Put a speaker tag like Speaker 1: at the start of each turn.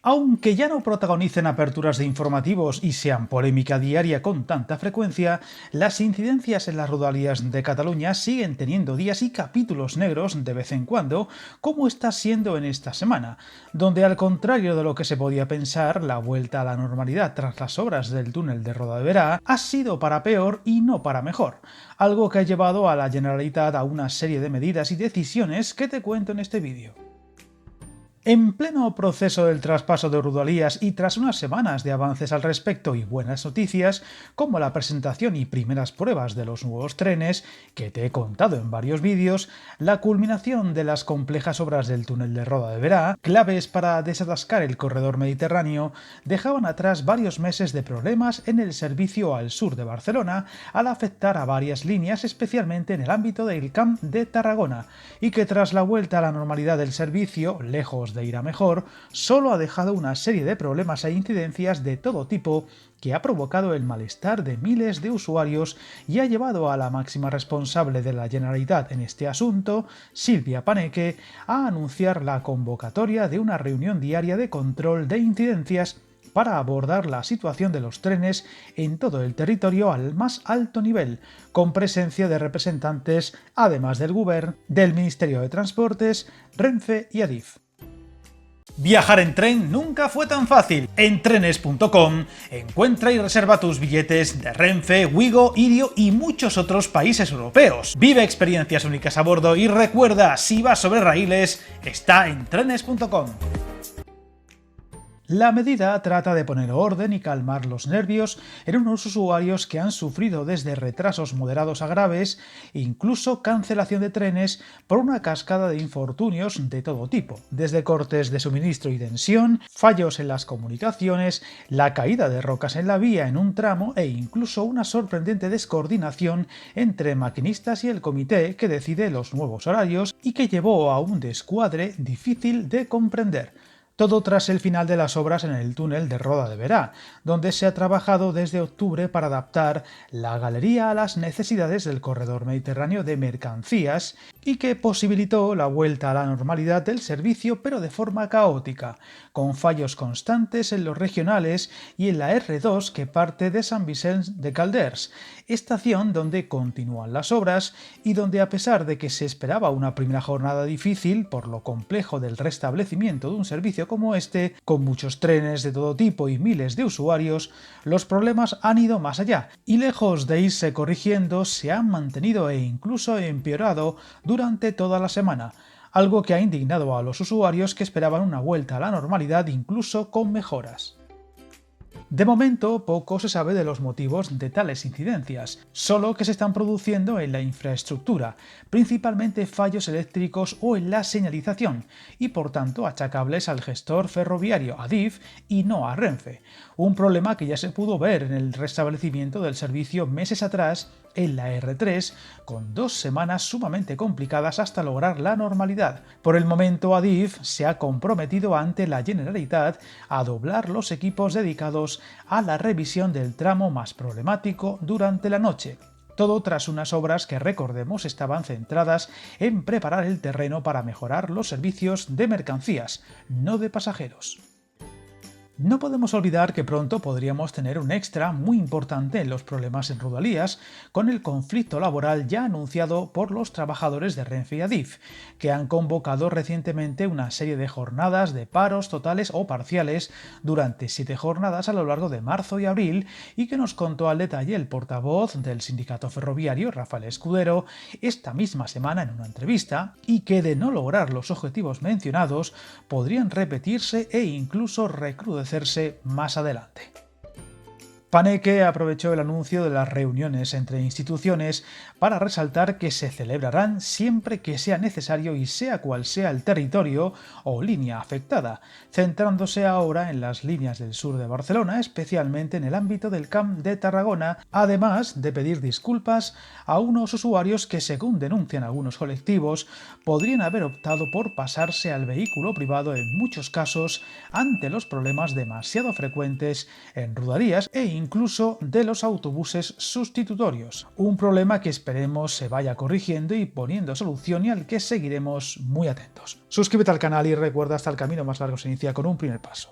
Speaker 1: Aunque ya no protagonicen aperturas de informativos y sean polémica diaria con tanta frecuencia, las incidencias en las rodalías de Cataluña siguen teniendo días y capítulos negros de vez en cuando, como está siendo en esta semana, donde al contrario de lo que se podía pensar, la vuelta a la normalidad tras las obras del túnel de Roda de Berà ha sido para peor y no para mejor, algo que ha llevado a la Generalitat a una serie de medidas y decisiones que te cuento en este vídeo. En pleno proceso del traspaso de Rodalías y tras unas semanas de avances al respecto y buenas noticias, como la presentación y primeras pruebas de los nuevos trenes, que te he contado en varios vídeos, la culminación de las complejas obras del túnel de Roda de Berà, claves para desatascar el corredor mediterráneo, dejaban atrás varios meses de problemas en el servicio al sur de Barcelona, al afectar a varias líneas, especialmente en el ámbito del Camp de Tarragona, y que tras la vuelta a la normalidad del servicio, lejos de ir a mejor, solo ha dejado una serie de problemas e incidencias de todo tipo que ha provocado el malestar de miles de usuarios y ha llevado a la máxima responsable de la Generalitat en este asunto, Silvia Paneque, a anunciar la convocatoria de una reunión diaria de control de incidencias para abordar la situación de los trenes en todo el territorio al más alto nivel, con presencia de representantes, además del Govern, del Ministerio de Transportes, Renfe y Adif. Viajar en tren nunca fue tan fácil. En trenes.com encuentra y reserva tus billetes de Renfe, Wigo, Irio y muchos otros países europeos. Vive experiencias únicas a bordo y recuerda, si vas sobre raíles, está en trenes.com. La medida trata de poner orden y calmar los nervios en unos usuarios que han sufrido desde retrasos moderados a graves e incluso cancelación de trenes por una cascada de infortunios de todo tipo, desde cortes de suministro y tensión, fallos en las comunicaciones, la caída de rocas en la vía en un tramo e incluso una sorprendente descoordinación entre maquinistas y el comité que decide los nuevos horarios y que llevó a un descuadre difícil de comprender. Todo tras el final de las obras en el túnel de Roda de Berà, donde se ha trabajado desde octubre para adaptar la galería a las necesidades del corredor mediterráneo de mercancías y que posibilitó la vuelta a la normalidad del servicio, pero de forma caótica, con fallos constantes en los regionales y en la R2 que parte de Sant Vicenç de Calders, estación donde continúan las obras y donde, a pesar de que se esperaba una primera jornada difícil por lo complejo del restablecimiento de un servicio como este, con muchos trenes de todo tipo y miles de usuarios, los problemas han ido más allá y, lejos de irse corrigiendo, se han mantenido e incluso empeorado durante toda la semana, algo que ha indignado a los usuarios que esperaban una vuelta a la normalidad incluso con mejoras. De momento, poco se sabe de los motivos de tales incidencias, solo que se están produciendo en la infraestructura, principalmente fallos eléctricos o en la señalización, y por tanto achacables al gestor ferroviario Adif y no a Renfe, un problema que ya se pudo ver en el restablecimiento del servicio meses atrás en la R3, con 2 semanas sumamente complicadas hasta lograr la normalidad. Por el momento, Adif se ha comprometido ante la Generalitat a doblar los equipos dedicados a la revisión del tramo más problemático durante la noche. Todo tras unas obras que, recordemos, estaban centradas en preparar el terreno para mejorar los servicios de mercancías, no de pasajeros. No podemos olvidar que pronto podríamos tener un extra muy importante en los problemas en Rodalías con el conflicto laboral ya anunciado por los trabajadores de Renfe y Adif, que han convocado recientemente una serie de jornadas de paros totales o parciales durante 7 jornadas a lo largo de marzo y abril y que nos contó al detalle el portavoz del sindicato ferroviario, Rafael Escudero, esta misma semana en una entrevista, y que de no lograr los objetivos mencionados podrían repetirse e incluso recrudecerse más adelante. Paneque aprovechó el anuncio de las reuniones entre instituciones para resaltar que se celebrarán siempre que sea necesario y sea cual sea el territorio o línea afectada, centrándose ahora en las líneas del sur de Barcelona, especialmente en el ámbito del Camp de Tarragona, además de pedir disculpas a unos usuarios que, según denuncian algunos colectivos, podrían haber optado por pasarse al vehículo privado en muchos casos ante los problemas demasiado frecuentes en Rodalías e incluso de los autobuses sustitutorios, un problema que esperemos se vaya corrigiendo y poniendo solución y al que seguiremos muy atentos. Suscríbete al canal y recuerda, hasta el camino más largo se inicia con un primer paso.